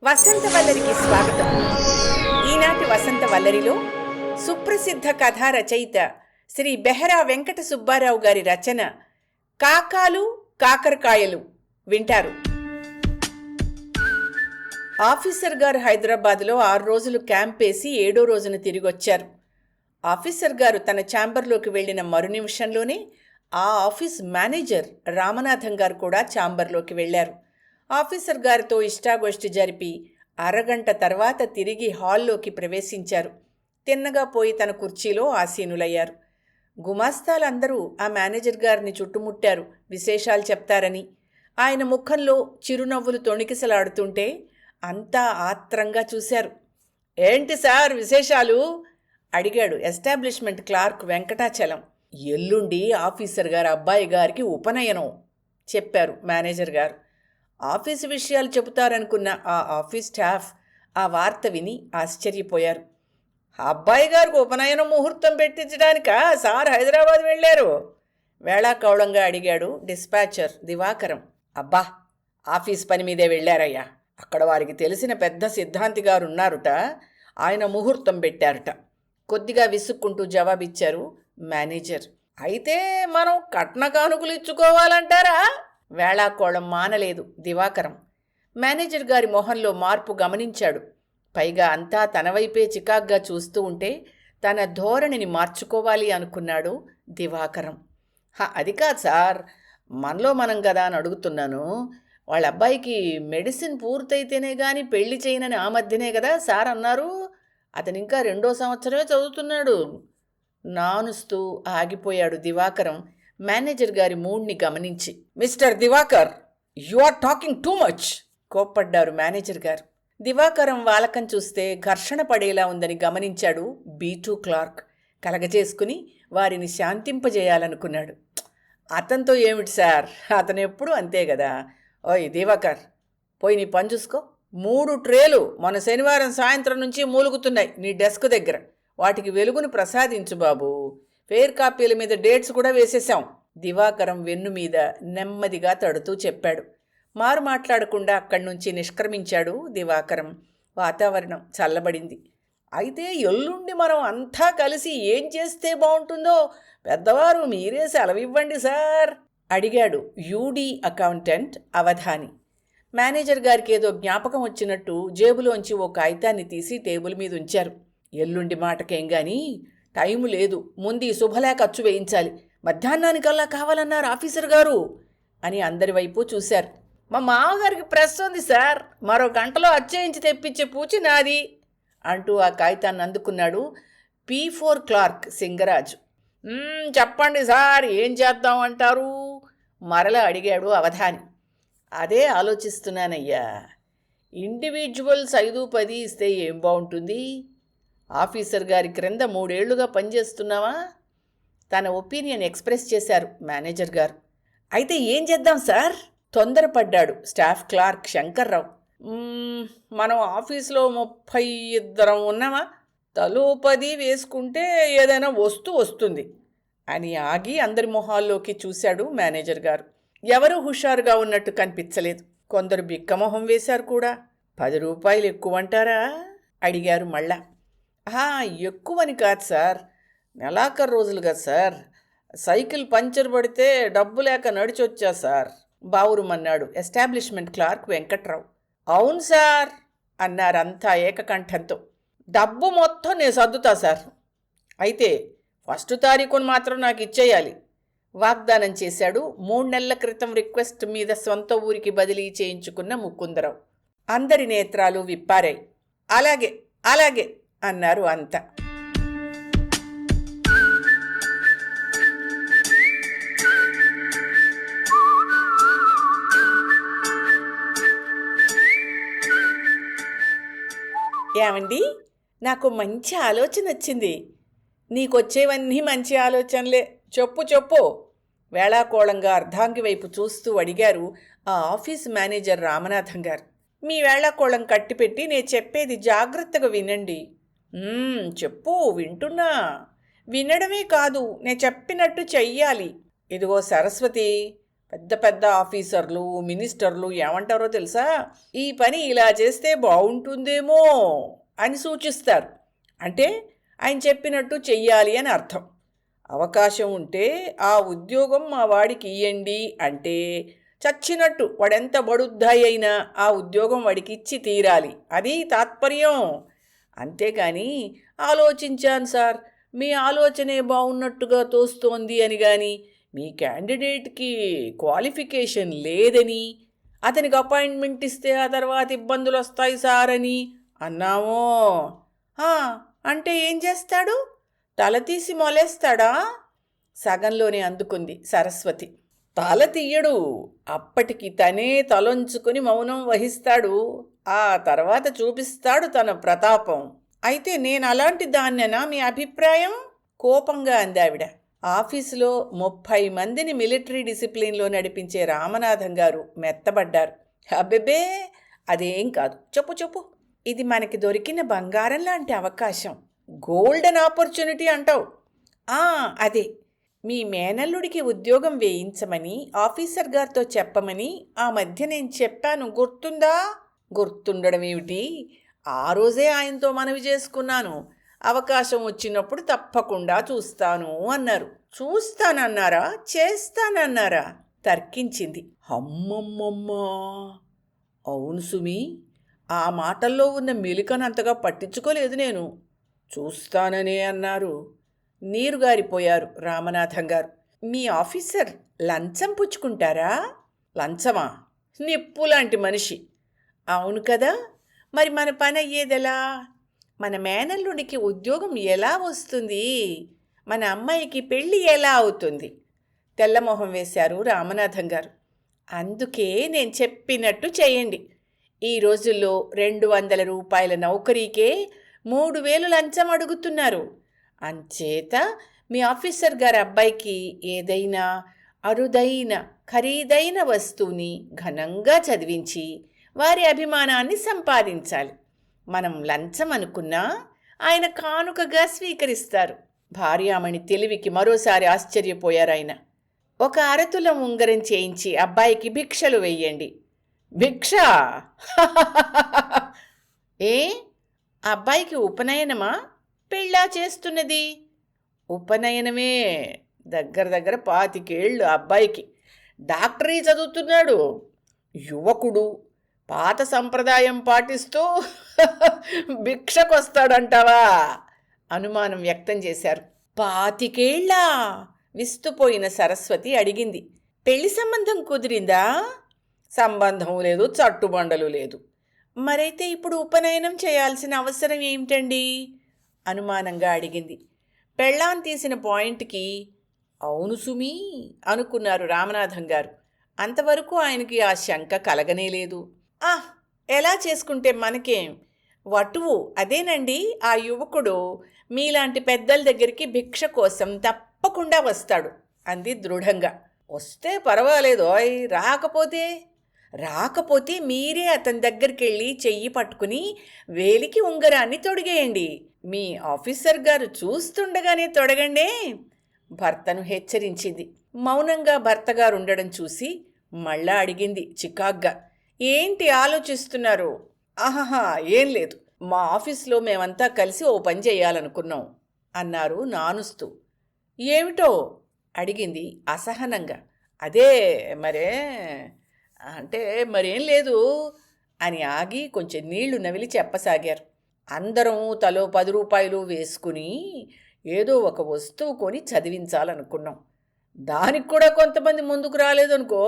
వసంతవల్లరికి స్వాగతం. ఈనాటి వసంతవల్లరిలో సుప్రసిద్ధ కథా రచయిత శ్రీ బెహరా వెంకట సుబ్బారావు గారి రచన కాకాలు కాకరకాయలు వింటారు. ఆఫీసర్ గారు హైదరాబాద్లో 6 రోజులు క్యాంప్ వేసి 7వ రోజున తిరిగొచ్చారు. ఆఫీసర్ గారు తన ఛాంబర్లోకి వెళ్లిన మరు నిమిషంలోనే ఆ ఆఫీస్ మేనేజర్ రామనాథం గారు కూడా ఛాంబర్లోకి వెళ్లారు. ఆఫీసర్ గారితో ఇష్టాగోష్ఠి జరిపి అరగంట తర్వాత తిరిగి హాల్లోకి ప్రవేశించారు. తిన్నగా పోయి తన కుర్చీలో ఆసీనులయ్యారు. గుమాస్తాలందరూ ఆ మేనేజర్ గారిని చుట్టుముట్టారు విశేషాలు చెప్తారని. ఆయన ముఖంలో చిరునవ్వులు తొణికిసలాడుతుంటే అంతా ఆత్రంగా చూశారు. ఏంటి సార్ విశేషాలు అడిగాడు ఎస్టాబ్లిష్మెంట్ క్లార్క్ వెంకటాచలం. ఎల్లుండి ఆఫీసర్ గారి అబ్బాయి గారికి ఉపనయనం చెప్పారు మేనేజర్ గారు. ఆఫీసు విషయాలు చెబుతారనుకున్న ఆ ఆఫీస్ స్టాఫ్ ఆ వార్త విని ఆశ్చర్యపోయారు. అబ్బాయి గారికి ఉపనయనం ముహూర్తం పెట్టించడానికా సార్ హైదరాబాద్ వెళ్ళారు? వేళాకౌళంగా అడిగాడు డిస్పాచర్ దివాకరం. అబ్బా, ఆఫీస్ పని మీదే వెళ్ళారయ్యా. అక్కడ వారికి తెలిసిన పెద్ద సిద్ధాంతి గారు ఉన్నారుట, ఆయన ముహూర్తం పెట్టారుట కొద్దిగా విసుక్కుంటూ జవాబిచ్చారు మేనేజర్. అయితే మనం కట్న కానుకలు ఇచ్చుకోవాలంటారా? వేళాకోళం మానలేదు దివాకరం. మేనేజర్ గారి మొహంలో మార్పు గమనించాడు. పైగా అంతా తన వైపే చికాగ్గా చూస్తూ ఉంటే తన ధోరణిని మార్చుకోవాలి అనుకున్నాడు దివాకరం. అది కాదు సార్, మనలో మనం కదా అని అడుగుతున్నాను. వాళ్ళ అబ్బాయికి మెడిసిన్ పూర్తయితేనే కానీ పెళ్లి చేయనని ఆ మధ్యనే కదా సార్ అన్నారు. అతను ఇంకా 2వ సంవత్సరమే చదువుతున్నాడు. నానుస్తూ ఆగిపోయాడు దివాకరం మేనేజర్ గారి మూడ్ని గమనించి. Mister Diwakar, you are talking too much కోప్పడ్డారు మేనేజర్ గారు. దివాకరం వాలకం చూస్తే ఘర్షణ పడేలా ఉందని గమనించాడు B2 క్లార్క్. కలగజేసుకుని వారిని శాంతింపజేయాలనుకున్నాడు. అతనితో ఏమిటి సార్, అతను ఎప్పుడు అంతే కదా. ఓయ్ దివాకర్, పోయి నీ పని చూసుకో. 3 ట్రేలు మన శనివారం సాయంత్రం నుంచి మూలుగుతున్నాయి నీ డెస్క్ దగ్గర. వాటికి వెలుగును ప్రసాదించు బాబు. ఫేర్ కాపీల మీద డేట్స్ కూడా వేసేశాం. దివాకరం వెన్ను మీద నెమ్మదిగా తడుతూ చెప్పాడు. మారు మాట్లాడకుండా అక్కడి నుంచి నిష్క్రమించాడు దివాకరం. వాతావరణం చల్లబడింది. అయితే ఎల్లుండి మనం అంతా కలిసి ఏం చేస్తే బాగుంటుందో పెద్దవారు మీరే సెలవివ్వండి సార్ అడిగాడు యూడీ అకౌంటెంట్ అవధాని. మేనేజర్ గారికి ఏదో జ్ఞాపకం వచ్చినట్టు జేబులోంచి ఓ కాగితాన్ని తీసి టేబుల్ మీద ఉంచారు. ఎల్లుండి మాటకేం గాని టైము లేదు, ముందు ఈ శుభలేఖ అచ్చు వేయించాలి. మధ్యాహ్నానికల్లా కావాలన్నారు ఆఫీసర్ గారు అని అందరి వైపు చూశారు. మా మామగారికి ప్రెస్ ఉంది సార్, మరో గంటలో అచ్చేయించి తెప్పించే పూచి నాది అంటూ ఆ కాగితాన్ని అందుకున్నాడు P4 క్లార్క్ సింగరాజు. చెప్పండి సార్, ఏం చేద్దామంటారు మరలా అడిగాడు అవధాని. అదే ఆలోచిస్తున్నానయ్యా. ఇండివిజువల్స్ 5-10 ఇస్తే ఏం బాగుంటుంది? ఆఫీసర్ గారి క్రింద 3 ఏళ్లుగా పనిచేస్తున్నావా? తన ఒపీనియన్ ఎక్స్ప్రెస్ చేశారు మేనేజర్ గారు. అయితే ఏం చేద్దాం సార్ తొందరపడ్డాడు స్టాఫ్ క్లార్క్ శంకర్రావు. మనం ఆఫీసులో 32 ఉన్నామా? తలో 10 వేసుకుంటే ఏదైనా వస్తుంది అని ఆగి అందరి మొహాల్లోకి చూశాడు మేనేజర్ గారు. ఎవరూ హుషారుగా ఉన్నట్టు కనిపించలేదు. కొందరు బిక్కమొహం వేశారు కూడా. 10 రూపాయలు ఎక్కువంటారా అడిగారు మళ్ళా. ఎక్కువని కాదు సార్, నెలాఖరు రోజులు కదా సార్. సైకిల్ పంచర్ పడితే డబ్బు లేక నడిచొచ్చా సార్ బావురుమన్నాడు ఎస్టాబ్లిష్మెంట్ క్లార్క్ వెంకట్రావు. అవును సార్ అన్నారంతా ఏకకంఠంతో. డబ్బు మొత్తం నేను సర్దుతా సార్, అయితే 1వ తారీఖున మాత్రం నాకు ఇచ్చేయాలి వాగ్దానం చేశాడు 3 నెలల క్రితం రిక్వెస్ట్ మీద సొంత ఊరికి బదిలీ చేయించుకున్న ముకుందరావు. అందరి నేత్రాలు విప్పారాయి. అలాగే అలాగే అన్నారు అంతా. ఏమండి, నాకు మంచి ఆలోచన వచ్చింది. నీకొచ్చేవన్నీ మంచి ఆలోచనలే, చెప్పు వేళాకోళంగా అర్ధాంగి వైపు చూస్తూ అడిగారు ఆ ఆఫీస్ మేనేజర్ రామనాథం గారు. మీ వేళాకోళం కట్టిపెట్టి నేను చెప్పేది జాగ్రత్తగా వినండి. చెప్పు, వింటున్నా. వినడమే కాదు, నేను చెప్పినట్టు చెయ్యాలి. ఇదిగో సరస్వతి, పెద్ద పెద్ద ఆఫీసర్లు, మినిస్టర్లు ఏమంటారో తెలుసా? ఈ పని ఇలా చేస్తే బాగుంటుందేమో అని సూచిస్తారు. అంటే ఆయన చెప్పినట్టు చెయ్యాలి అని అర్థం. అవకాశం ఉంటే ఆ ఉద్యోగం మా వాడికి ఇయ్యండి అంటే చచ్చినట్టు వాడెంత బడుద్దాయి అయినా ఆ ఉద్యోగం వాడికి ఇచ్చి తీరాలి, అది తాత్పర్యం. అంతేకాని ఆలోచించాను సార్, మీ ఆలోచనే బాగున్నట్టుగా తోస్తోంది అని కానీ, మీ క్యాండిడేట్కి క్వాలిఫికేషన్ లేదని, అతనికి అపాయింట్మెంట్ ఇస్తే ఆ తర్వాత ఇబ్బందులు వస్తాయి సార్ అని అన్నామో, అంటే ఏం చేస్తాడు? తల తీసి మొలేస్తాడా? సగంలోనే అందుకుంది సరస్వతి. తల తీయడు, అప్పటికి తనే తలొంచుకుని మౌనం వహిస్తాడు. ఆ తర్వాత చూపిస్తాడు తన ప్రతాపం. అయితే నేను అలాంటి దాన్నెనా మీ అభిప్రాయం? కోపంగా అందావిడ. ఆఫీసులో 30 మందిని మిలిటరీ డిసిప్లిన్లో నడిపించే రామనాథం గారు మెత్తబడ్డారు. అబ్బెబే, అదేం కాదు, చెప్పు చెప్పు. ఇది మనకి దొరికిన బంగారం లాంటి అవకాశం, గోల్డెన్ ఆపర్చునిటీ అంటావు. అదే, మీ మేనల్లుడికి ఉద్యోగం వేయించమని ఆఫీసర్ గారితో చెప్పమని ఆ మధ్య నేను చెప్పాను, గుర్తుందా? గుర్తుండడం ఏమిటి, ఆ రోజే ఆయనతో మనవి చేసుకున్నాను. అవకాశం వచ్చినప్పుడు తప్పకుండా చూస్తాను అన్నారు. చూస్తానన్నారా, చేస్తానన్నారా? తర్కించింది. అమ్మమ్మమ్మా, అవును సుమి, ఆ మాటల్లో ఉన్న మెలికనంతగా పట్టించుకోలేదు నేను. చూస్తాననే అన్నారు. నీరుగారిపోయారు రామనాథం గారు. మీ ఆఫీసర్ లంచం పుచ్చుకుంటారా? లంచమా? నిప్పు లాంటి మనిషి. అవును కదా, మరి మన పని అయ్యేదెలా? మన మేనల్లుడికి ఉద్యోగం ఎలా వస్తుంది? మన అమ్మాయికి పెళ్ళి ఎలా అవుతుంది? తెల్లమొహం వేశారు రామనాథం గారు. అందుకే నేను చెప్పినట్టు చేయండి. ఈ రోజుల్లో 200 రూపాయల నౌకరీకే 3000 లంచం అడుగుతున్నారు. అంచేత మీ ఆఫీసర్ గారి అబ్బాయికి ఏదైనా అరుదైన ఖరీదైన వస్తువుని ఘనంగా చదివించి వారి అభిమానాన్ని సంపాదించాలి. మనం లంచం అనుకున్నా ఆయన కానుకగా స్వీకరిస్తారు. భార్యామణి తెలివికి మరోసారి ఆశ్చర్యపోయారాయన. ఒక అరతులం ఉంగరం చేయించి అబ్బాయికి భిక్షలు వెయ్యండి. భిక్ష? ఏ, అబ్బాయికి ఉపనయనమా, పెళ్ళా చేస్తున్నది? ఉపనయనమే. దగ్గర 25 అబ్బాయికి. డాక్టరీ చదువుతున్నాడు. యువకుడు, పాత సంప్రదాయం పాటిస్తూ భిక్షకొస్తాడంటావా? అనుమానం వ్యక్తం చేశారు. 25 విస్తుపోయిన సరస్వతి అడిగింది. పెళ్లి సంబంధం కుదిరిందా? సంబంధం లేదు, చట్టుబండలు లేదు. మరైతే ఇప్పుడు ఉపనయనం చేయాల్సిన అవసరం ఏమిటండి? అనుమానంగా అడిగింది. పెళ్ళాం తీసిన పాయింట్కి అవును సుమీ అనుకున్నారు రామనాథం గారు. అంతవరకు ఆయనకి ఆ శంక కలగనేలేదు. ఎలా చేసుకుంటే మనకేం, వటువు అదేనండి. ఆ యువకుడు మీలాంటి పెద్దల దగ్గరికి భిక్ష కోసం తప్పకుండా వస్తాడు అంది దృఢంగా. వస్తే పర్వాలేదోయ్, రాకపోతే మీరే అతని దగ్గరికి వెళ్ళి చెయ్యి పట్టుకుని వేలికి ఉంగరాన్ని తొడిగేయండి. మీ ఆఫీసర్ గారు చూస్తుండగానే తొడగండే, భర్తను హెచ్చరించింది. మౌనంగా భర్తగారు ఉండడం చూసి మళ్ళా అడిగింది చికాగ్గా. ఏంటి ఆలోచిస్తున్నారు? ఏం లేదు, మా ఆఫీస్లో మేమంతా కలిసి ఓ పని చేయాలనుకున్నాం అన్నారు నానుస్తూ. ఏమిటో అడిగింది అసహనంగా. అదే మరే అంటే మరేం లేదు అని ఆగి కొంచెం నీళ్లు నవిలి చెప్పసాగారు. అందరం తలో 10 రూపాయలు వేసుకుని ఏదో ఒక వస్తువు కొని చదివించాలనుకున్నాం. దానికి కూడా కొంతమంది ముందుకు రాలేదనుకో,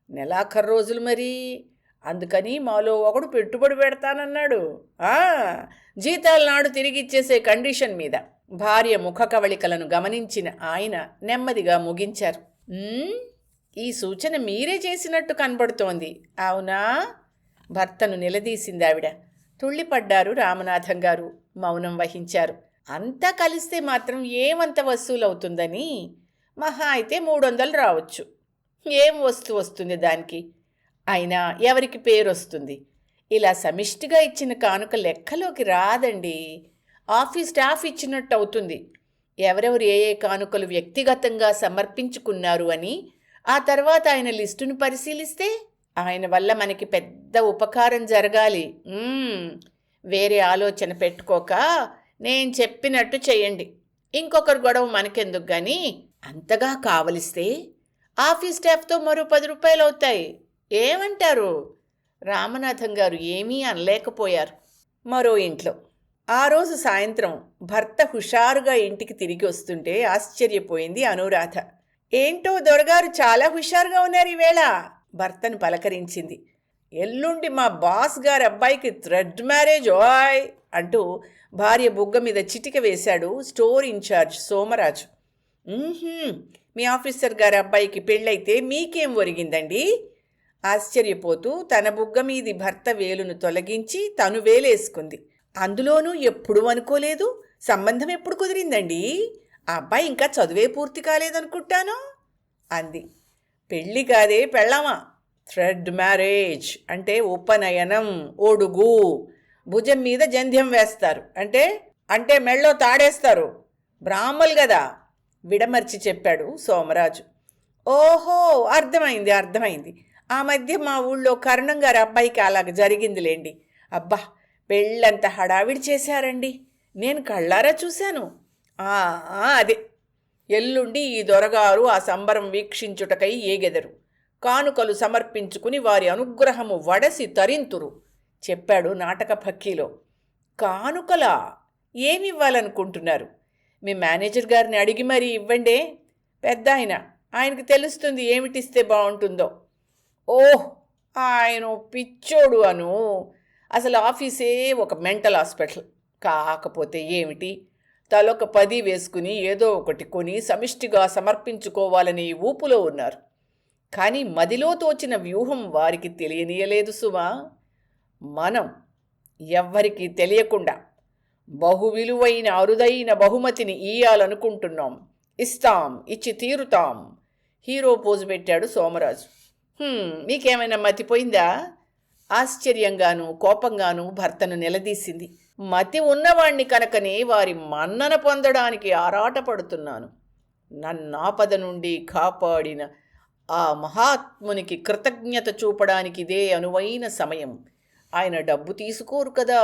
నెలాఖరు రోజులు మరి. అందుకని మాలో ఒకడు పెట్టుబడి పెడతానన్నాడు. జీతాల నాడు తిరిగి ఇచ్చేసే కండిషన్ మీద. భార్య ముఖ కవళికలను గమనించిన ఆయన నెమ్మదిగా ముగించారు. ఈ సూచన మీరే చేసినట్టు కనబడుతోంది, అవునా? భర్తను నిలదీసింది ఆవిడ. తుళ్ళిపడ్డారు రామనాథం గారు. మౌనం వహించారు. అంతా కలిస్తే మాత్రం ఏమంత వసూలవుతుందని? మహా అయితే 300 రావచ్చు. ఏం వస్తువు వస్తుంది దానికి? అయినా ఎవరికి పేరు వస్తుంది? ఇలా సమిష్టిగా ఇచ్చిన కానుక లెక్కలోకి రాదండి. ఆఫీస్ స్టాఫ్ ఇచ్చినట్టు అవుతుంది. ఎవరెవరు ఏ కానుకలు వ్యక్తిగతంగా సమర్పించుకున్నారు అని ఆ తర్వాత ఆయన లిస్టును పరిశీలిస్తే ఆయన వల్ల మనకి పెద్ద ఉపకారం జరగాలి. వేరే ఆలోచన పెట్టుకోక నేను చెప్పినట్టు చెయ్యండి. ఇంకొకరు గొడవ మనకెందుకు గాని, అంతగా కావలిస్తే ఆఫీస్ స్టాఫ్తో మరో 10 రూపాయలు అవుతాయి. ఏమంటారు? రామనాథం గారు ఏమీ అనలేకపోయారు. మరో ఇంట్లో ఆ రోజు సాయంత్రం భర్త హుషారుగా ఇంటికి తిరిగి వస్తుంటే ఆశ్చర్యపోయింది అనురాధ. ఏంటో దొరగారు చాలా హుషారుగా ఉన్నారు ఈవేళ, భర్తను పలకరించింది. ఎల్లుండి మా బాస్ గారి అబ్బాయికి థ్రెడ్ మ్యారేజ్ ఓయ్ అంటూ భార్య బుగ్గ మీద చిటిక వేశాడు స్టోర్ ఇన్ఛార్జ్ సోమరాజు. మీ ఆఫీసర్ గారి అబ్బాయికి పెళ్ళైతే మీకేం ఒరిగిందండి? ఆశ్చర్యపోతూ తన బుగ్గ మీది భర్త వేలును తొలగించి తను వేలేసుకుంది. అందులోనూ ఎప్పుడూ అనుకోలేదు. సంబంధం ఎప్పుడు కుదిరిందండి? ఆ అబ్బాయి ఇంకా చదువే పూర్తి కాలేదనుకుంటాను అంది. పెళ్ళి కాదే పెళ్ళామా. థ్రెడ్ మ్యారేజ్ అంటే ఉపనయనం, ఒడుగు, భుజం మీద జంధ్యం వేస్తారు. అంటే అంటే మెళ్ళో తాడేస్తారు. బ్రాహ్మలు కదా, విడమర్చి చెప్పాడు సోమరాజు. ఓహో, అర్థమైంది. ఆ మధ్య మా ఊళ్ళో కరుణం గారి అబ్బాయికి అలాగ జరిగిందిలేండి. అబ్బా, పెళ్ళంత హడావిడి చేశారండి. నేను కళ్ళారా చూశాను. అదే, ఎల్లుండి ఈ దొరగారు ఆ సంబరం వీక్షించుటకై ఏగెదరు. కానుకలు సమర్పించుకుని వారి అనుగ్రహము వడసి తరింతురు చెప్పాడు నాటక భక్కీలో. కానుకలా? ఏమివ్వాలనుకుంటున్నారు? మీ మేనేజర్ గారిని అడిగి మరీ ఇవ్వండే. పెద్ద ఆయనకి తెలుస్తుంది ఏమిటిస్తే బాగుంటుందో. ఓహ్, ఆయన పిచ్చోడు అను. అసలు ఆఫీసే ఒక మెంటల్ హాస్పిటల్. కాకపోతే ఏమిటి, తలొక 10 వేసుకుని ఏదో ఒకటి కొని సమిష్టిగా సమర్పించుకోవాలని ఊపులో ఉన్నారు. కానీ మదిలో తోచిన వ్యూహం వారికి తెలియనీయలేదు సుమా. మనం ఎవ్వరికీ తెలియకుండా బహువిలువైన అరుదైన బహుమతిని ఇయ్యాలనుకుంటున్నాం. ఇచ్చి తీరుతాం. హీరో పోజు పెట్టాడు సోమరాజు. మీకేమైనా మతిపోయిందా? ఆశ్చర్యంగానూ కోపంగానూ భర్తను నిలదీసింది. మతి ఉన్నవాణ్ణి కనుకనే వారి మన్నన పొందడానికి ఆరాటపడుతున్నాను. నన్నాపద నుండి కాపాడిన ఆ మహాత్మునికి కృతజ్ఞత చూపడానికి ఇదే అనువైన సమయం. ఆయన డబ్బు తీసుకోరు కదా.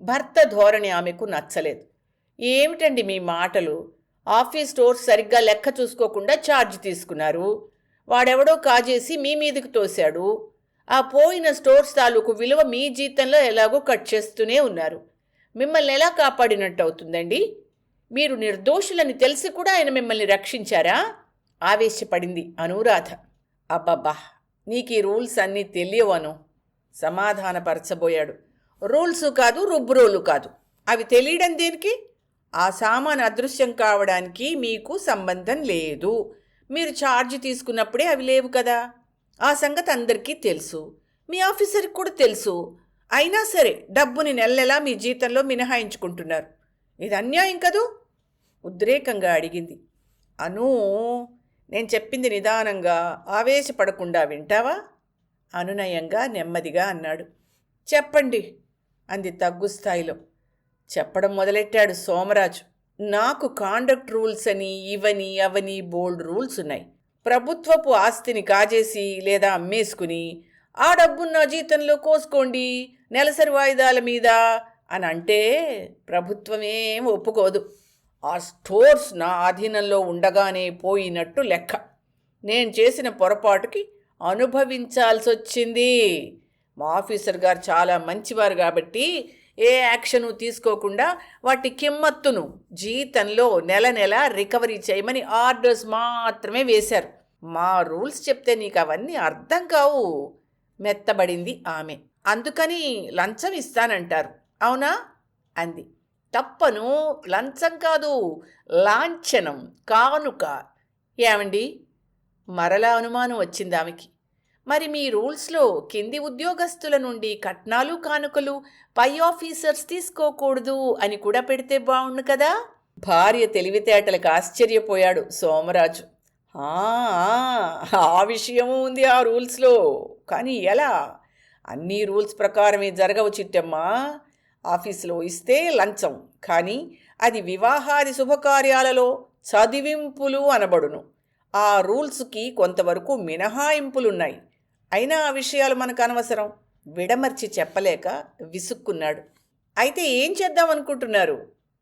భర్త ధోరణి ఆమెకు నచ్చలేదు. ఏమిటండి మీ మాటలు? ఆఫీస్ స్టోర్ సరిగ్గా లెక్క చూసుకోకుండా ఛార్జ్ తీసుకున్నారు. వాడెవడో కాజేసి మీ మీదకి తోశాడు. ఆ పోయిన స్టోర్స్ తాలూకు విలువ మీ జీతంలో ఎలాగో కట్ చేస్తూనే ఉన్నారు. మిమ్మల్ని ఎలా కాపాడినట్టు అవుతుందండి? మీరు నిర్దోషులని తెలిసి కూడా ఆయన మిమ్మల్ని రక్షించారా? ఆవేశపడింది అనురాధ. అబ్బబ్బా, నీకు ఈ రూల్స్ అన్నీ తెలియవను సమాధానపరచబోయాడు. రూల్సు కాదు, రుబ్బురోలు కాదు. అవి తెలియడం దేనికి? ఆ సామాను అదృశ్యం కావడానికి మీకు సంబంధం లేదు. మీరు ఛార్జ్ తీసుకున్నప్పుడే అవి లేవు కదా. ఆ సంగతి అందరికీ తెలుసు, మీ ఆఫీసర్కి కూడా తెలుసు. అయినా సరే డబ్బుని నెలలా మీ జీతంలో మినహాయించుకుంటున్నారు. ఇది అన్యాయం కదూ? ఉద్రేకంగా అడిగింది. అను, నేను చెప్పింది నిదానంగా, ఆవేశపడకుండా వింటావా? అనునయంగా నెమ్మదిగా అన్నాడు. చెప్పండి అంది తగ్గు స్థాయిలో. చెప్పడం మొదలెట్టాడు సోమరాజు. నాకు కాండక్ట్ రూల్స్ అని ఇవని అవని బోల్డ్ రూల్స్ ఉన్నాయి. ప్రభుత్వపు ఆస్తిని కాజేసి లేదా అమ్మేసుకుని ఆ డబ్బును నా జీతంలో కోసుకోండి నెలసరి వాయిదాల మీద అని అంటే ప్రభుత్వమేం ఒప్పుకోదు. ఆ స్టోర్స్ నా ఆధీనంలో ఉండగానే పోయినట్టు లెక్క. నేను చేసిన పొరపాటుకి అనుభవించాల్సి వచ్చింది. మా ఆఫీసర్ గారు చాలా మంచివారు కాబట్టి ఏ యాక్షను తీసుకోకుండా వాటి కిమ్మత్తును జీతంలో నెల రికవరీ చేయమని ఆర్డర్స్ మాత్రమే వేశారు. మా రూల్స్ చెప్తే నీకు అవన్నీ అర్థం కావు. మెత్తబడింది ఆమె. అందుకని లంచం ఇస్తానంటారు, అవునా? అంది. తప్పను, లంచం కాదు, లాంఛనం, కానుక. ఏమండి? మరలా అనుమానం వచ్చింది ఆమెకి. మరి మీ రూల్స్లో కింది ఉద్యోగస్తుల నుండి కట్నాలు కానుకలు పై ఆఫీసర్స్ తీసుకోకూడదు అని కూడా పెడితే బాగుండు కదా? భార్య తెలివితేటలకు ఆశ్చర్యపోయాడు సోమరాజు. ఆ విషయము ఉంది ఆ రూల్స్లో. కానీ ఎలా? అన్ని రూల్స్ ప్రకారమే జరగవు చిట్టమ్మా. ఆఫీసులో ఇస్తే లంచం, కానీ అది వివాహాది శుభకార్యాలలో చదివింపులు అనబడును. ఆ రూల్స్కి కొంతవరకు మినహాయింపులున్నాయి. అయినా ఆ విషయాలు మనకు అనవసరం. విడమర్చి చెప్పలేక విసుక్కున్నాడు. అయితే ఏం చేద్దామనుకుంటున్నారు?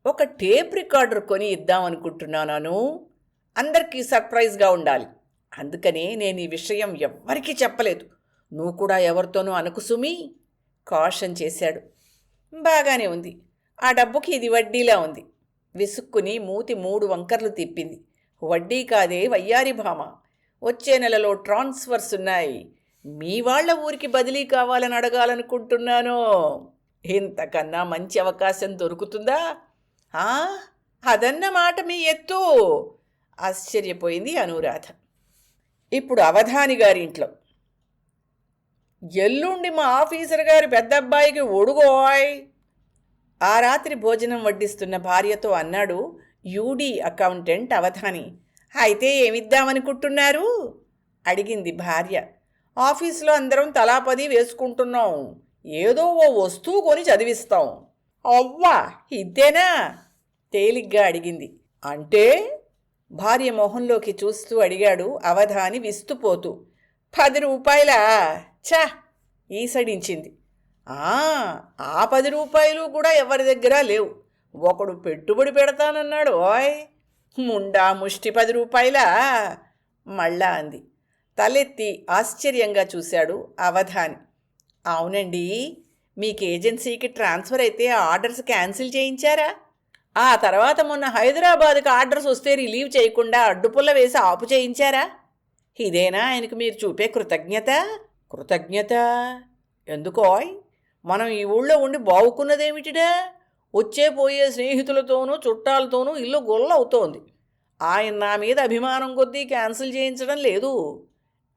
ఒక టేప్ రికార్డర్ కొని ఇద్దామనుకుంటున్నాను. అందరికీ సర్ప్రైజ్గా ఉండాలి. అందుకనే నేను ఈ విషయం ఎవ్వరికీ చెప్పలేదు. నువ్వు కూడా ఎవరితోనూ అనకు సుమి, కాషన్ చేశాడు. బాగానే ఉంది. ఆ డబ్బుకి ఇది వడ్డీలా ఉంది. విసుక్కుని మూతి 3 వంకర్లు తిప్పింది. వడ్డీ కాదే వయ్యారి భామ. వచ్చే నెలలో ట్రాన్స్ఫర్స్ ఉన్నాయి. మీ వాళ్ళ ఊరికి బదిలీ కావాలని అడగాలనుకుంటున్నాను. ఇంతకన్నా మంచి అవకాశం దొరుకుతుందా? అదన్నమాట మీ ఎత్తు. ఆశ్చర్యపోయింది అనురాధ. ఇప్పుడు అవధాని గారింట్లో. ఎల్లుండి మా ఆఫీసర్ గారి పెద్దబ్బాయికి ఒడుగోయ్. ఆ రాత్రి భోజనం వడ్డిస్తున్న భార్యతో అన్నాడు యూడీ అకౌంటెంట్ అవధాని. అయితే ఏమిద్దామనుకుంటున్నారు? అడిగింది భార్య. ఆఫీసులో అందరం తలా 10 వేసుకుంటున్నాం. ఏదో ఓ వస్తువు కొని చదివిస్తాం. అవ్వా, ఇద్దేనా? తేలిగ్గా అడిగింది. అంటే? భార్య మొహంలోకి చూస్తూ అడిగాడు అవధాని విస్తుపోతూ. 10 రూపాయలా? ఛా, ఈసడించింది. ఆ 10 రూపాయలు కూడా ఎవరి దగ్గర లేవు. ఒకడు పెట్టుబడి పెడతానన్నాడు. ఓయ్ ముండా ముష్టి 10 రూపాయలా? మళ్ళా అంది. తలెత్తి ఆశ్చర్యంగా చూశాడు అవధాని. అవునండి, మీకు ఏజెన్సీకి ట్రాన్స్ఫర్ అయితే ఆర్డర్స్ క్యాన్సిల్ చేయించారా? ఆ తర్వాత మొన్న హైదరాబాద్కి ఆర్డర్స్ వస్తే రిలీవ్ చేయకుండా అడ్డుపుల్ల వేసి ఆపు చేయించారా? ఇదేనా ఆయనకు మీరు చూపే కృతజ్ఞత? కృతజ్ఞత ఎందుకోయ్? మనం ఈ ఊళ్ళో ఉండి బావుకున్నదేమిటిడా? వచ్చే పోయే స్నేహితులతోనూ చుట్టాలతోనూ ఇల్లు గొల్లవుతోంది. ఆయన నా మీద అభిమానం కొద్దీ క్యాన్సిల్ చేయించడం లేదు.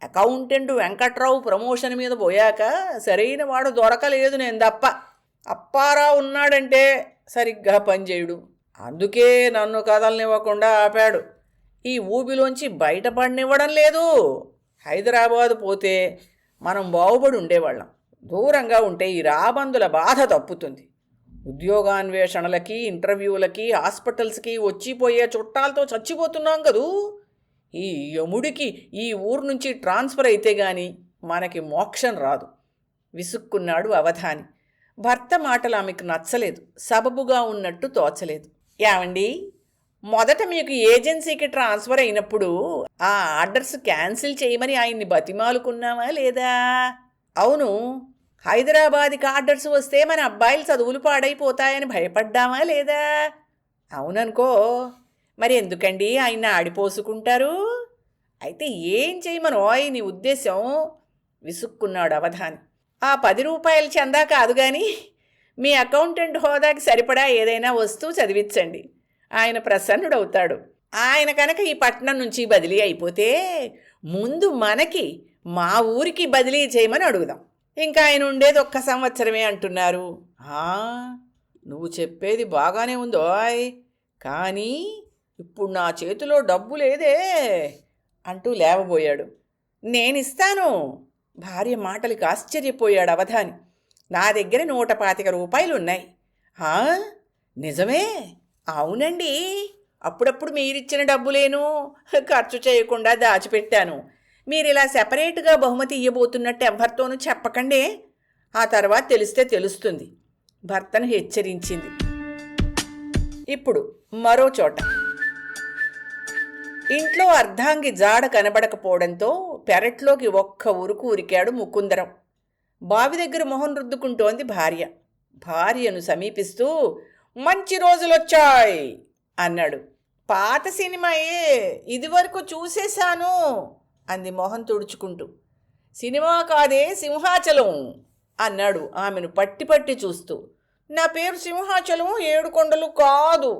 అకౌంటెంట్ వెంకట్రావు ప్రమోషన్ మీద పోయాక సరైన వాడు దొరకలేదు నేను తప్ప. అప్పారావు ఉన్నాడంటే సరిగ్గా పనిచేయడు. అందుకే నన్ను కదలనివ్వకుండా ఆపాడు. ఈ ఊబిలోంచి బయటపడనివ్వడం లేదు. హైదరాబాదు పోతే మనం బాగుపడి ఉండేవాళ్ళం. దూరంగా ఉంటే ఈ రాబందుల బాధ తప్పుతుంది. ఉద్యోగాన్వేషణలకి, ఇంటర్వ్యూలకి, హాస్పిటల్స్కి వచ్చిపోయే చుట్టాలతో చచ్చిపోతున్నాం కదూ. ఈ యముడికి ఈ ఊరు నుంచి ట్రాన్స్ఫర్ అయితే గాని మనకి మోక్షం రాదు. విసుక్కున్నాడు అవధాని. భర్త మాటలు ఆమెకు నచ్చలేదు. సబబుగా ఉన్నట్టు తోచలేదు. ఏమండి, మొదట మీకు ఏజెన్సీకి ట్రాన్స్ఫర్ అయినప్పుడు ఆ ఆర్డర్స్ క్యాన్సిల్ చేయమని ఆయన్ని బతిమాలుకున్నావా లేదా? అవును. హైదరాబాద్కి ఆర్డర్స్ వస్తే మన అబ్బాయిలు చదువులు పాడైపోతాయని భయపడ్డామా లేదా? అవుననుకో. మరి ఎందుకండి ఆయన ఆడిపోసుకుంటారు? అయితే ఏం చేయమనో నీ ఉద్దేశం? విసుక్కున్నాడు అవధాని. ఆ 10 రూపాయల చందా కాదు కానీ మీ అకౌంటెంట్ హోదాకి సరిపడా ఏదైనా వస్తువు చదివించండి. ఆయన ప్రసన్నుడవుతాడు. ఆయన కనుక ఈ పట్నం నుంచి బదిలీ అయిపోతే ముందు మనకి మా ఊరికి బదిలీ చేయమని అడుగుదాం. ఇంకా ఆయన ఉండేది 1 సంవత్సరమే అంటున్నారు. నువ్వు చెప్పేది బాగానే ఉందోయ్, కానీ ఇప్పుడు నా చేతిలో డబ్బు లేదే అంటూ లేవబోయాడు. నేనిస్తాను. భార్య మాటలకి ఆశ్చర్యపోయాడు అవధాని. నా దగ్గర 125 రూపాయలున్నాయి. నిజమే? అవునండి. అప్పుడప్పుడు మీరిచ్చిన డబ్బులేను ఖర్చు చేయకుండా దాచిపెట్టాను. మీరు ఇలా సెపరేట్గా బహుమతి ఇయ్యబోతున్నట్టు ఎవరితోనూ చెప్పకండే. ఆ తర్వాత తెలిస్తే తెలుస్తుంది. భర్తను హెచ్చరించింది. ఇప్పుడు మరో చోట. ఇంట్లో అర్ధాంగి జాడ కనబడకపోవడంతో పెరట్లోకి ఒక్క ఉరుకు ఉరికాడు ముకుందరం. బావి దగ్గర మొహం రుద్దుకుంటోంది భార్య. భార్యను సమీపిస్తూ మంచి రోజులొచ్చాయి అన్నాడు. పాత సినిమాయే, ఇదివరకు చూసేశాను అంది మొహం తుడుచుకుంటూ. సినిమా కాదే, సింహాచలం అన్నాడు ఆమెను పట్టి పట్టి చూస్తూ. నా పేరు సింహాచలం, 7 కొండలు కాదు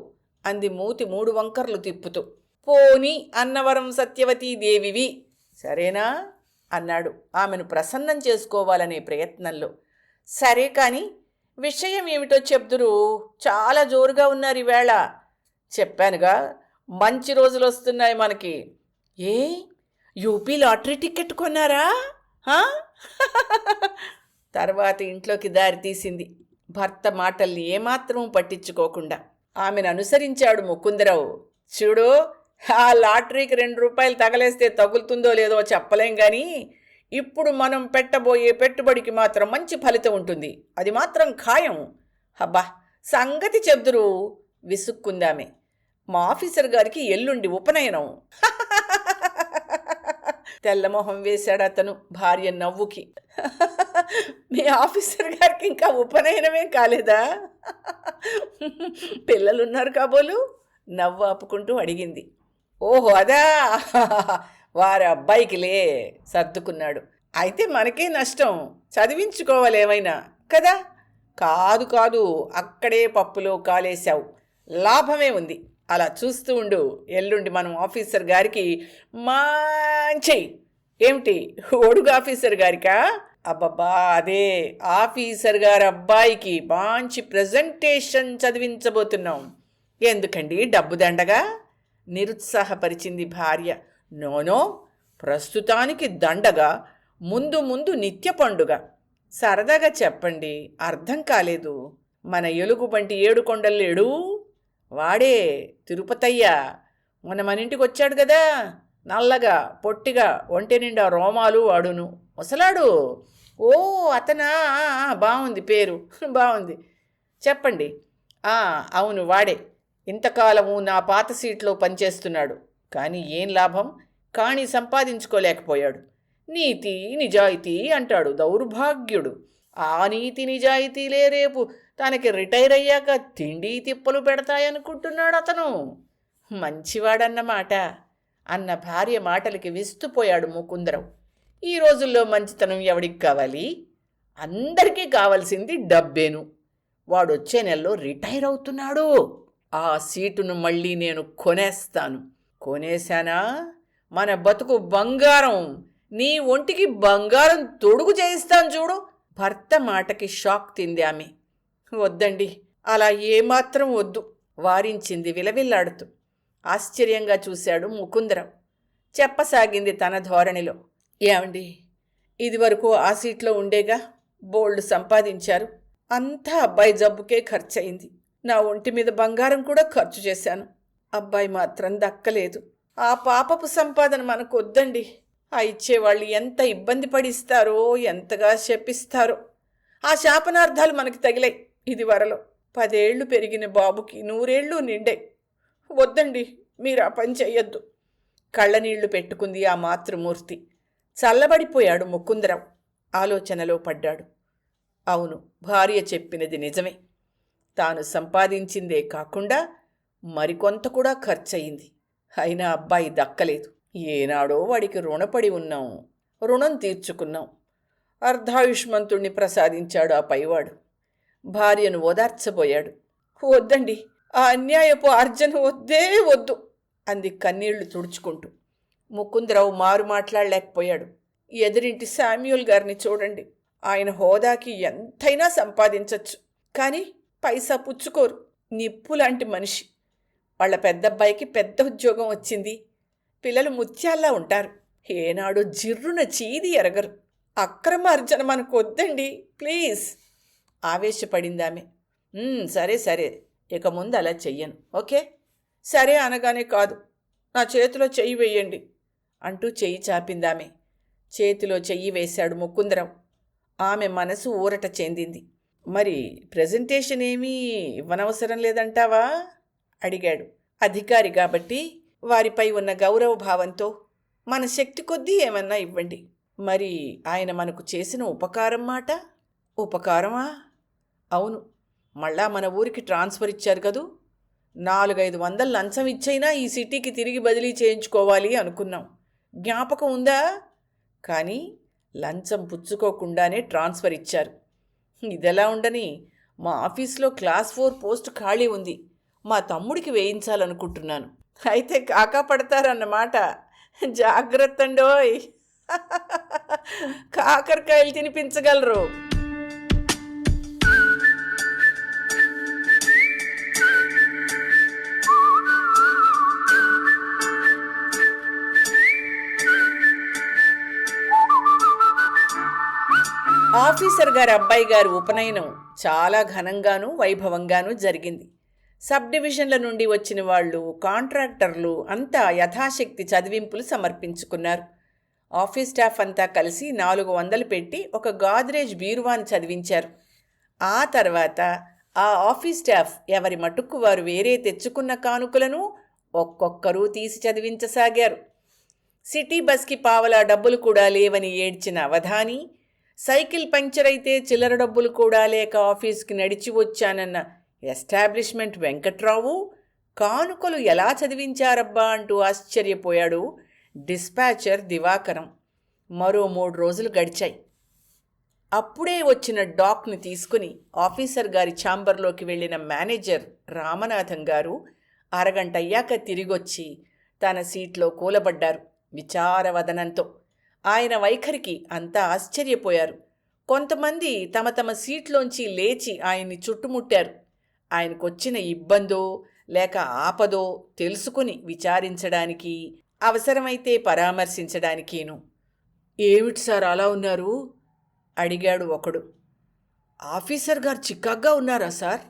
అంది మూతి 3 వంకర్లు తిప్పుతూ. పోని అన్నవరం సత్యవతీదేవివి సరేనా అన్నాడు ఆమెను ప్రసన్నం చేసుకోవాలనే ప్రయత్నంలో. సరే కానీ విషయం ఏమిటో చెప్దురు. చాలా జోరుగా ఉన్నారు ఈవేళ. చెప్పానుగా, మంచి రోజులు వస్తున్నాయి మనకి. ఏ యూపీ లాటరీ టికెట్ కొన్నారా? తర్వాత ఇంట్లోకి దారి తీసింది. భర్త మాటల్ని ఏమాత్రం పట్టించుకోకుండా ఆమెను అనుసరించాడు ముకుందరావు. చూడు, ఆ లాటరీకి 2 రూపాయలు తగలేస్తే తగులుతుందో లేదో చెప్పలేం కానీ ఇప్పుడు మనం పెట్టబోయే పెట్టుబడికి మాత్రం మంచి ఫలితం ఉంటుంది, అది మాత్రం ఖాయం. అబ్బా, సంగతి చెప్దురు విసుక్కుందామే. మా ఆఫీసర్ గారికి ఎల్లుండి ఉపనయనం. తెల్లమొహం వేశాడు అతను భార్య నవ్వుకి. మీ ఆఫీసర్ గారికి ఇంకా ఉపనయనమే కాలేదా? పిల్లలున్నారు కాబోలు? నవ్వు ఆపుకుంటూ అడిగింది. ఓహో అదా, వారి అబ్బాయికిలే సర్దుకున్నాడు. అయితే మనకే నష్టం, చదివించుకోవాలి ఏమైనా కదా. కాదు కాదు, అక్కడే పప్పులో కాలేశావు, లాభమే ఉంది. అలా చూస్తూ ఉండు, ఎల్లుండి మనం ఆఫీసర్ గారికి మంచి ఏమిటి ఒడుగు ఆఫీసర్ గారికా? అబ్బబ్బా, అదే ఆఫీసర్ గారి అబ్బాయికి మంచి ప్రజెంటేషన్ చదివించబోతున్నాం. ఎందుకండి డబ్బు దండగా? నిరుత్సాహపరిచింది భార్య. నోనో, ప్రస్తుతానికి దండగా, ముందు ముందు నిత్య పండుగ. సరదాగా చెప్పండి, అర్థం కాలేదు. మన ఎలుగుబంటి ఏడుకొండలేడు, వాడే తిరుపతయ్య. మొన్న మన ఇంటికి వచ్చాడు కదా, నల్లగా పొట్టిగా, ఒంటి నిండా రోమాలు వాడును, ముసలాడు. ఓ అతనా, బాగుంది పేరు, బాగుంది. చెప్పండి. అవును వాడే. ఇంతకాలము నా పాత సీట్లో పనిచేస్తున్నాడు. కానీ ఏం లాభం, కానీ సంపాదించుకోలేకపోయాడు. నీతి నిజాయితీ అంటాడు, దౌర్భాగ్యుడు. ఆ నీతి నిజాయితీలే రేపు తనకి రిటైర్ అయ్యాక తిండి తిప్పలు పెడతాయనుకుంటున్నాడు అతను. మంచివాడన్నమాట అన్న భార్య మాటలకి విస్తుపోయాడు ముకుందరావు. ఈ రోజుల్లో మంచితనం ఎవడికి కావాలి? అందరికీ కావాల్సింది డబ్బేను. వాడొచ్చే నెలలో రిటైర్ అవుతున్నాడు. ఆ సీటును మళ్ళీ నేను కొనేస్తాను. కొనేశానా మన బతుకు బంగారం, నీ ఒంటికి బంగారం తొడుగు చేయిస్తాను చూడు. భర్త మాటకి షాక్ తింది ఆమె. వద్దండి, అలా ఏమాత్రం వద్దు వారించింది విలవిల్లాడుతూ. ఆశ్చర్యంగా చూశాడు ముకుందరావు. చెప్పసాగింది తన ధోరణిలో. ఏమండి, ఇదివరకు ఆ సీట్లో ఉండేగా, బోల్డ్ సంపాదించారు. అంతా అబ్బాయి జబ్బుకే ఖర్చయింది. నా ఒంటి మీద బంగారం కూడా ఖర్చు చేశాను. అబ్బాయి మాత్రం దక్కలేదు. ఆ పాపపు సంపాదన మనకు వద్దండి. ఆ ఇచ్చేవాళ్ళు ఎంత ఇబ్బంది పడిస్తారో, ఎంతగా శపిస్తారో. ఆ శాపనార్థాలు మనకి తగిలాయి. ఇది వరలో 10 ఏళ్ళు పెరిగిన బాబుకి 100 ఏళ్ళు నిండాయి. వద్దండి, మీరు ఆ పని చెయ్యొద్దు. కళ్ళనీళ్లు పెట్టుకుంది ఆ మాతృమూర్తి. చల్లబడిపోయాడు ముకుందరావు. ఆలోచనలో పడ్డాడు. అవును, భార్య చెప్పినది నిజమే. తాను సంపాదించిందే కాకుండా మరికొంత కూడా ఖర్చయింది. అయినా అబ్బాయి దక్కలేదు. ఏనాడో వాడికి రుణపడి ఉన్నాం, రుణం తీర్చుకున్నాం. అర్ధాయుష్మంతుణ్ణి ప్రసాదించాడు ఆ పైవాడు. భార్యను ఓదార్చబోయాడు. వద్దండి, ఆ అన్యాయపు అర్జన వద్దే వద్దు అంది కన్నీళ్లు తుడుచుకుంటూ. ముకుందరావు మారు మాట్లాడలేకపోయాడు. ఎదురింటి శామ్యూల్ గారిని చూడండి. ఆయన హోదాకి ఎంతైనా సంపాదించచ్చు, కానీ పైసా పుచ్చుకోరు. నిప్పులాంటి మనిషి. వాళ్ళ పెద్దబ్బాయికి పెద్ద ఉద్యోగం వచ్చింది. పిల్లలు ముత్యాల్లా ఉంటారు. ఏనాడు జిర్రున చీది ఎరగరు. అక్రమ అర్జన మనకు వద్దండి, ప్లీజ్ ఆవేశపడిందామె. సరే సరే, ఇక ముందు అలా చెయ్యను, ఓకే? సరే అనగానే కాదు, నా చేతిలో చెయ్యి వేయండి అంటూ చెయ్యి చాపిందామె. చేతిలో చెయ్యి వేశాడు ముకుందరావు. ఆమె మనసు ఊరట చెందింది. మరి ప్రెజెంటేషన్ ఏమీ ఇవ్వనవసరం లేదంటావా అడిగాడు. అధికారి కాబట్టి వారిపై ఉన్న గౌరవ భావంతో మన శక్తి కొద్దీ ఏమన్నా ఇవ్వండి. మరి ఆయన మనకు చేసిన ఉపకారం మాట. ఉపకారమా? అవును, మళ్ళా మన ఊరికి ట్రాన్స్ఫర్ ఇచ్చారు కదూ. 400-500 లంచం ఇచ్చైనా ఈ సిటీకి తిరిగి బదిలీ చేయించుకోవాలి అనుకున్నాం. జ్ఞాపకం ఉందా? కానీ లంచం పుచ్చుకోకుండానే ట్రాన్స్ఫర్ ఇచ్చారు. ఇదెలా ఉండని, మా ఆఫీస్లో క్లాస్ 4 పోస్ట్ ఖాళీ ఉంది. మా తమ్ముడికి వేయించాలనుకుంటున్నాను. అయితే కాకా పడతారన్నమాట. జాగ్రత్త అండోయ్. కాకరకాయలు తినిపించగలరు. ఆఫీసర్ గారి అబ్బాయి గారి ఉపనయనం చాలా ఘనంగానూ వైభవంగానూ జరిగింది. సబ్ డివిజన్ల నుండి వచ్చిన వాళ్ళు, కాంట్రాక్టర్లు అంతా యథాశక్తి చదివింపులు సమర్పించుకున్నారు. ఆఫీస్ స్టాఫ్ అంతా కలిసి 400 పెట్టి ఒక గాద్రేజ్ బీరువాని చదివించారు. ఆ తర్వాత ఆ ఆఫీస్ స్టాఫ్ ఎవరి మటుక్కు వారు వేరే తెచ్చుకున్న కానుకలను ఒక్కొక్కరూ తీసి చదివించసాగారు. సిటీ బస్కి పావలా డబ్బులు కూడా లేవని ఏడ్చిన అవధాని, సైకిల్ పంక్చర్ అయితే చిల్లర డబ్బులు కూడా లేక ఆఫీస్కి నడిచి వచ్చానన్న ఎస్టాబ్లిష్మెంట్ వెంకట్రావు కానుకలు ఎలా చదివించారబ్బా అంటూ ఆశ్చర్యపోయాడు డిస్పాచర్ దివాకరం. మరో 3 రోజులు గడిచాయి. అప్పుడే వచ్చిన డాక్ని తీసుకుని ఆఫీసర్ గారి ఛాంబర్లోకి వెళ్ళిన మేనేజర్ రామనాథం గారు అరగంట అయ్యాక తిరిగొచ్చి తన సీట్లో కూలబడ్డారు విచారవదనంతో. ఆయన వైఖరికి అంతా ఆశ్చర్యపోయారు. కొంతమంది తమ తమ సీట్లోంచి లేచి ఆయన్ని చుట్టుముట్టారు. ఆయనకొచ్చిన ఇబ్బందో లేక ఆపదో తెలుసుకుని విచారించడానికి, అవసరమైతే పరామర్శించడానికేను. ఏమిటి సార్ అలా ఉన్నారు అడిగాడు ఒకడు. ఆఫీసర్ గారు చికాగ్గా ఉన్నారా సార్?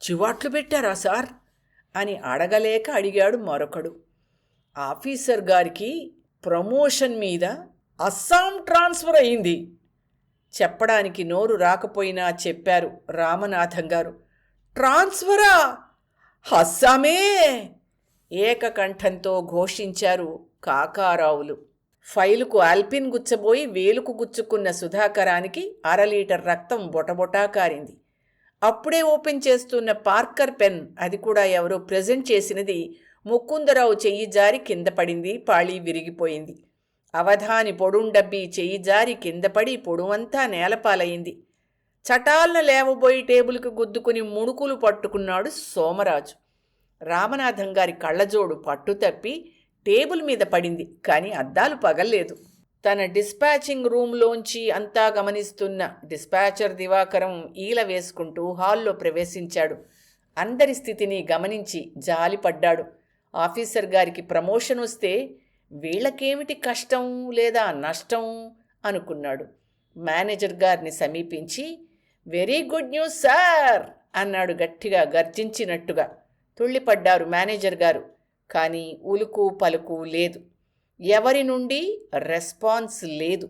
చివాట్లు పెట్టారా సార్ అని అడగలేక అడిగాడు మరొకడు. ఆఫీసర్ గారికి ప్రమోషన్ మీద అస్సాం ట్రాన్స్ఫర్ అయింది చెప్పడానికి నోరు రాకపోయినా చెప్పారు రామనాథం గారు. ట్రాన్స్ఫరా? అస్సామే ఏకకంఠంతో ఘోషించారు కాకారావులు. ఫైలుకు ఆల్పిన్ గుచ్చబోయి వేలుకు గుచ్చుకున్న సుధాకరానికి 1/2 లీటర్ రక్తం బొటబొటా కారింది. అప్పుడే ఓపెన్ చేస్తున్న పార్కర్ పెన్, అది కూడా ఎవరో ప్రెజెంట్ చేసినది, ముకుందరావు చెయ్యి జారి కింద పడింది. పాళీ విరిగిపోయింది. అవధాని పొడుండబ్బి చెయ్యి జారి కిందపడి పొడువంతా నేలపాలయింది. చటాలను లేవబోయి టేబుల్కి గుద్దుకుని ముణుకులు పట్టుకున్నాడు సోమరాజు. రామనాథం గారి కళ్ళజోడు పట్టు తప్పి టేబుల్ మీద పడింది, కానీ అద్దాలు పగల్లేదు. తన డిస్పాచింగ్ రూంలోంచి అంతా గమనిస్తున్న డిస్పాచర్ దివాకరం ఈల వేసుకుంటూ హాల్లో ప్రవేశించాడు. అందరి స్థితిని గమనించి జాలిపడ్డాడు. ఆఫీసర్ గారికి ప్రమోషన్ వస్తే వీళ్ళకేమిటి కష్టం లేదా నష్టం అనుకున్నాడు. మేనేజర్ గారిని సమీపించి, వెరీ గుడ్ న్యూస్ సార్ అన్నాడు గట్టిగా, గర్జించినట్టుగా. తుళ్ళిపడ్డారు మేనేజర్ గారు. కానీ ఉలుకు పలుకు లేదు. ఎవరి నుండి రెస్పాన్స్ లేదు.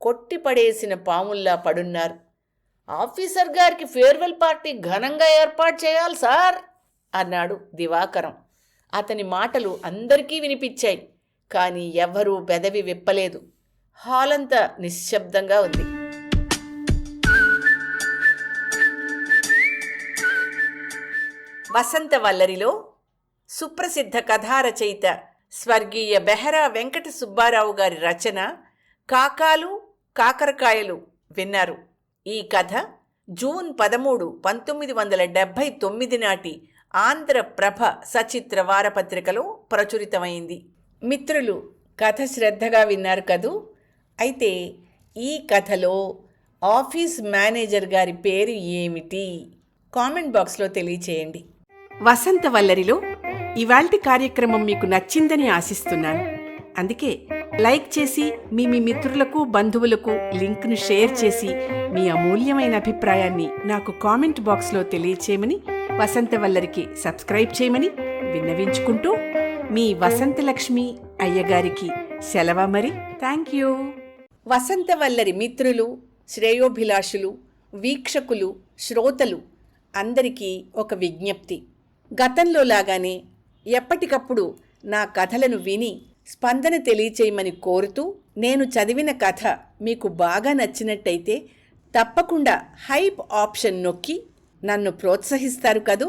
కొట్టిపడేసిన పాముల్లా పడున్నారు. ఆఫీసర్ గారికి ఫేర్వెల్ పార్టీ ఘనంగా ఏర్పాటు చేయాలి సార్ అన్నాడు దివాకరం. అతని మాటలు అందరికీ వినిపించాయి, కానీ ఎవ్వరూ పెదవి విప్పలేదు. హాలంతా నిశ్శబ్దంగా ఉంది. వసంతవల్లరిలో సుప్రసిద్ధ కథారచయిత స్వర్గీయ బెహరా వెంకట సుబ్బారావు గారి రచన కాకాలు కాకరకాయలు విన్నారు. ఈ కథ జూన్ 13, 1979 నాటి ఆంధ్రప్రభ సచిత్ర వారపత్రికలో ప్రచురితమైంది. మిత్రులు, కథ శ్రద్ధగా విన్నారు కదూ? అయితే ఈ కథలో ఆఫీస్ మేనేజర్ గారి పేరు ఏమిటి? కామెంట్ బాక్స్లో తెలియచేయండి. వసంతవల్లరిలో ఇవాల్టి కార్యక్రమం మీకు నచ్చిందని ఆశిస్తున్నాను. అందుకే లైక్ చేసి మీ మిత్రులకు, బంధువులకు లింక్ను షేర్ చేసి మీ అమూల్యమైన అభిప్రాయాన్ని నాకు కామెంట్ బాక్స్లో తెలియచేయమని, వసంతవల్లరికి సబ్స్క్రైబ్ చేయమని విన్నవించుకుంటూ మీ వసంతలక్ష్మి అయ్యగారికి సెలవు మరి. Thank you. వసంతవల్లరి మిత్రులు, శ్రేయోభిలాషులు, వీక్షకులు, శ్రోతలు అందరికీ ఒక విజ్ఞప్తి. గతంలో లాగానే ఎప్పటికప్పుడు నా కథలను విని స్పందన తెలియచేయమని కోరుతూ, నేను చదివిన కథ మీకు బాగా నచ్చినట్టయితే తప్పకుండా హైప్ ఆప్షన్ నొక్కి నన్ను ప్రోత్సహిస్తారు కదూ.